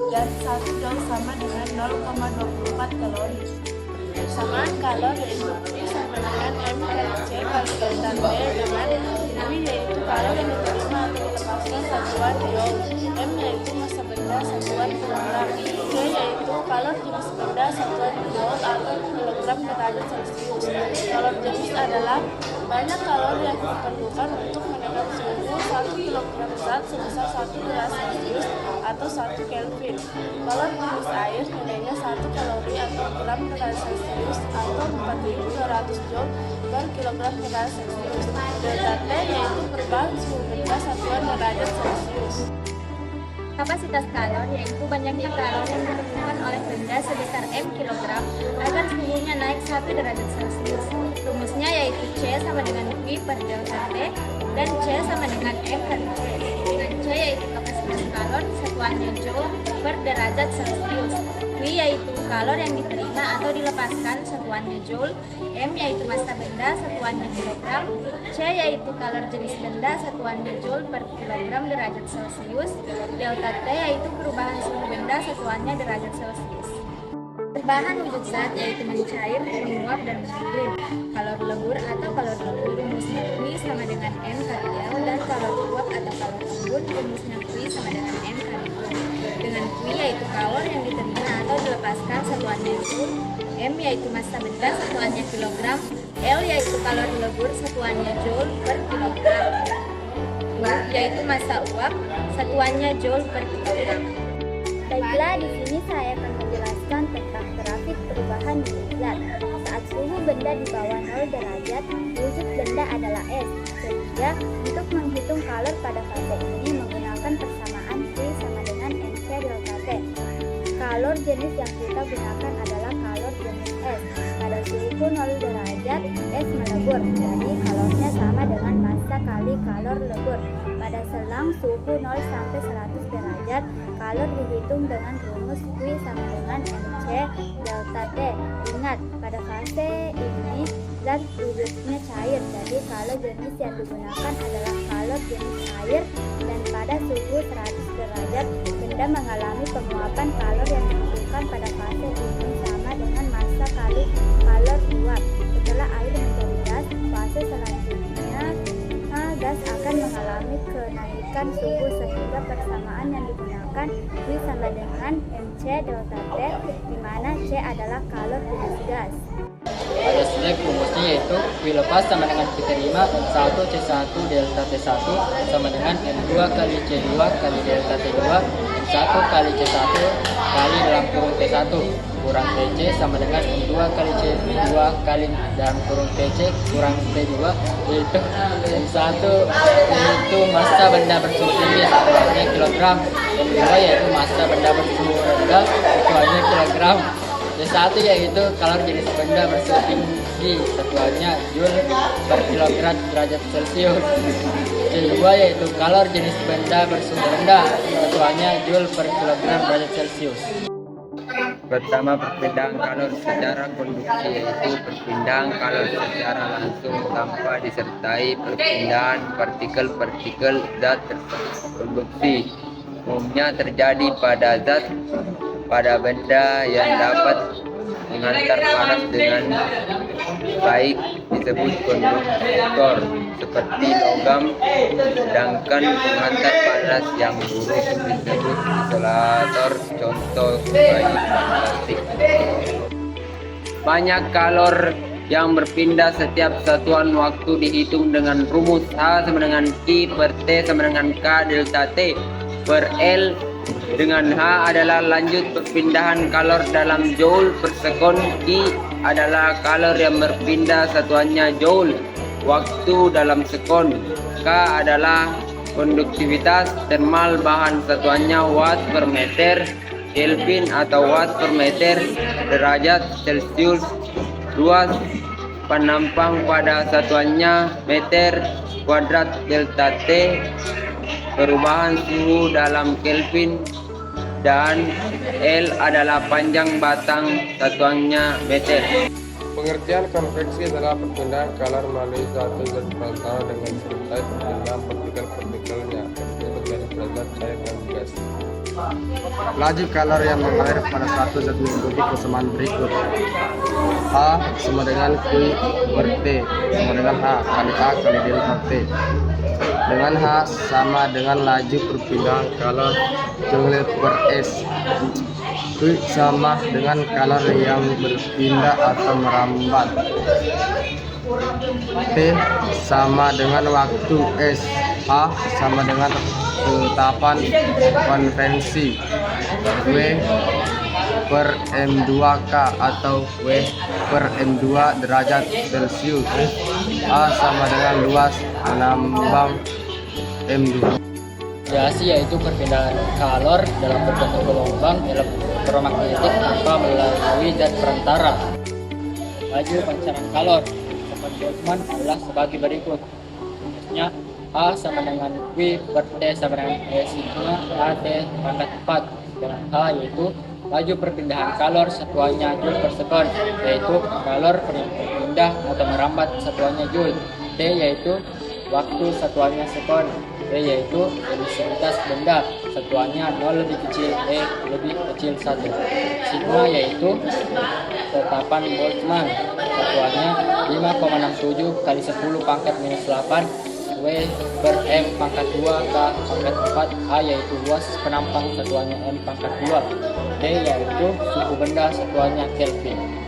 dan 1 joule sama dengan 0,24 kalori. Persamaan kalor yaitu Q sama dengan M kali C kali delta T dengan Q yaitu kalor yang diterima atau dilepaskan satuan joule, M yaitu massa benda satuan kilogram, K yaitu kalor jenis benda satuan joule atau kilogram derajat Celcius. Kalor jenis adalah banyak kalor yang diperlukan untuk menekan suhu 1 kg zat sebesar 1 derajat Celcius atau 1 Kelvin. Kalor jenis air nilainya 1 kalori atau gram derajat Celcius atau 4200 joule per kilogram derajat Celcius. Delta T yaitu perubahan suhu benda satuan derajat Celcius. Kapasitas kalor yaitu banyaknya kalor yang diperlukan oleh benda sebesar M kg agar suhunya naik 1 derajat Celcius. Rumusnya yaitu C sama dengan Q per delta T dan C sama dengan M kali C. Dengan C yaitu kapasitas kalor satuannya joule per derajat Celcius. Q yaitu kalor yang diterima atau dilepaskan satuannya joule, M yaitu massa benda satuannya kilogram, C yaitu kalor jenis benda satuannya joule per kilogram derajat Celcius, delta T yaitu perubahan suhu benda satuannya derajat Celcius. Perubahan wujud zat yaitu mencair, menguap, dan menggiling. Kalor lebur atau kalor lebur rumusnya Q sama dengan M kali L dan kalor uap atau kalor embun rumusnya Q sama dengan M kali L. Dengan Q yaitu kalor yang diterima atau dilepaskan satuannya joule, M yaitu massa benda satuannya kilogram, L yaitu kalor lebur satuannya joule per kilogram, U yaitu massa uap satuannya joule per kilogram. Baiklah, di sini saya akan menjelaskan tentang grafik perubahan wujud zat. Saat suhu benda di bawah 0 derajat, wujud benda adalah S. Sehingga untuk menghitung kalor pada fase ini menggunakan persamaan Q sama dengan MC delta T. Kalor jenis yang kita gunakan adalah kalor jenis S. Pada suhu 0 derajat, S melebur, jadi kalornya sama dengan massa kali kalor lebur. Pada selang suhu 0 sampai 100 derajat, kalor dihitung dengan rumus Q sama dengan MC delta T. Ingat, pada fase ini zat wujudnya cair, jadi kalor jenis yang digunakan adalah kalor jenis air, dan pada suhu 100 derajat benda mengalami penguapan kalor yang dibutuhkan pada fase ini sama dengan massa kali kalor uap. Setelah air menjadi gas, fase selanjutnya gas akan mengalami kenaikan suhu sehingga persamaan yang digunakan Q sama dengan MC delta T, di mana C adalah kalor jenis gas. Pada slide rumusnya yaitu Q lepas sama dengan Q terima 1 C1 delta T1 sama dengan M2 kali C2 kali delta T2 M1 kali C1 kali dalam kurung T1 kurang TC sama dengan M2 kali C2 kali dalam kurung TC kurang T2 yaitu M1 yaitu massa benda bersuhu tinggi satuannya kilogram, M2 yaitu massa benda bersuhu rendah satuannya kilogram, C1 yaitu kalor jenis benda bersuhu tinggi satuannya joule per kilogram derajat Celcius, C2 yaitu kalor jenis benda bersuhu rendah satuannya joule per kilogram derajat Celcius. Pertama, perpindahan kalor secara konduksi, yaitu perpindahan kalor secara langsung tanpa disertai perpindahan partikel-partikel zat konduksi. Umumnya terjadi pada benda yang dapat mengantar panas dengan baik disebut konduktor seperti logam, sedangkan penghantar panas yang buruk disebut isolator, contoh baik plastik. Banyak kalor yang berpindah setiap satuan waktu dihitung dengan rumus H sama dengan I per T sama dengan K delta T per L dengan H adalah lanjut perpindahan kalor dalam joule per sekon, I adalah kalor yang berpindah satuannya joule waktu dalam sekon, K adalah konduktivitas termal bahan satuannya watt per meter Kelvin atau watt per meter derajat Celcius, luas penampang pada satuannya meter kuadrat delta T, perubahan suhu dalam Kelvin, dan L adalah panjang batang satuannya meter. Pengertian konveksi adalah perpindahan kalor melalui suatu zat perantara dengan disertai perpindahan partikel-partikelnya, yaitu dari zat cair dan gas. Laju kalor yang mengalir pada suatu zat mengikuti persamaan berikut. H sama dengan Q per T sama dengan H kali A kali delta T. Dengan H sama dengan laju perpindahan kalor jumlah per S. Q sama dengan kalor yang berpindah atau merambat. T sama dengan waktu S. H sama dengan ketetapan konvensi. W per M2K atau W per M2 derajat Celcius. A sama dengan luas menambang M2. Radiasi yaitu perpindahan kalor dalam berbentuk gelombang elektromagnetik tanpa melalui zat perantara. Laju pancaran kalor dapat Boltzmann adalah sebagai berikut. Rumusnya A sama dengan Q per T sama dengan E sigma AT pangkat 4, dengan H yaitu laju perpindahan kalor satuannya joule per sekon, yaitu kalor berpindah atau merambat satuannya joule. T yaitu waktu satuannya sekon. B yaitu emisivitas benda satuannya 0 lebih kecil E lebih kecil 1. Sigma yaitu tetapan Boltzmann satuannya 5,67 kali 10 pangkat minus 8 W per M pangkat 2 K pangkat 4. A yaitu luas penampang satuannya M pangkat 2. D yaitu suhu benda satuannya Kelvin.